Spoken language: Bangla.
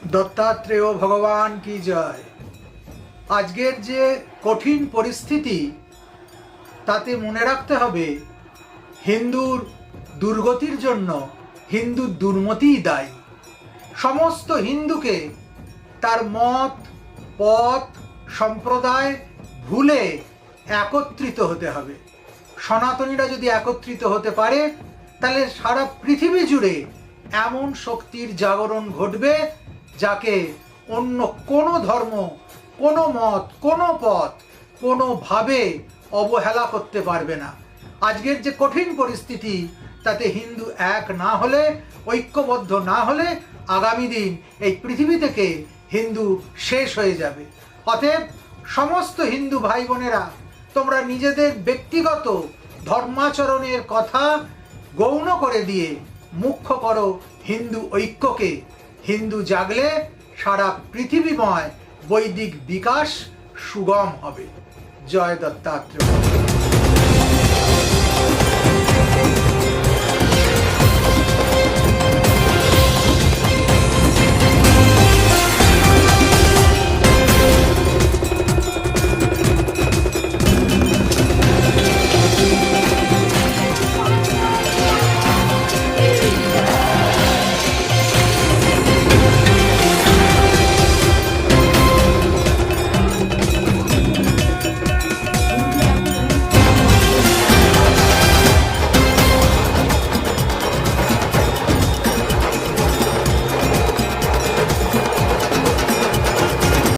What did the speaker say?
দত্তাত্রেয় ভগবান কি জয়। আজকের যে কঠিন পরিস্থিতি তাতে মনে রাখতে হবে হিন্দুর দুর্গতির জন্য হিন্দু দুর্মতিই দায়ী। সমস্ত হিন্দুকে তার মত পথ সম্প্রদায় ভুলে একত্রিত হতে হবে। সনাতনীরা যদি একত্রিত হতে পারে তাহলে সারা পৃথিবী জুড়ে এমন শক্তির জাগরণ ঘটবে যাকে অন্য কোনো ধর্ম, কোনো মত, কোনো পথ কোনোভাবে অবহেলা করতে পারবে না। আজকের যে কঠিন পরিস্থিতি তাতে হিন্দু এক না হলে, ঐক্যবদ্ধ না হলে আগামী দিন এই পৃথিবী থেকে হিন্দু শেষ হয়ে যাবে। অতএব সমস্ত হিন্দু ভাই বোনেরা, তোমরা নিজেদের ব্যক্তিগত ধর্মাচরণের কথা গৌণ করে দিয়ে মুখ্য করো হিন্দু ঐক্যকে। হিন্দু জাগলে সারা পৃথিবীময় বৈদিক বিকাশ সুগম হবে। জয় দত্তাত্রেয়।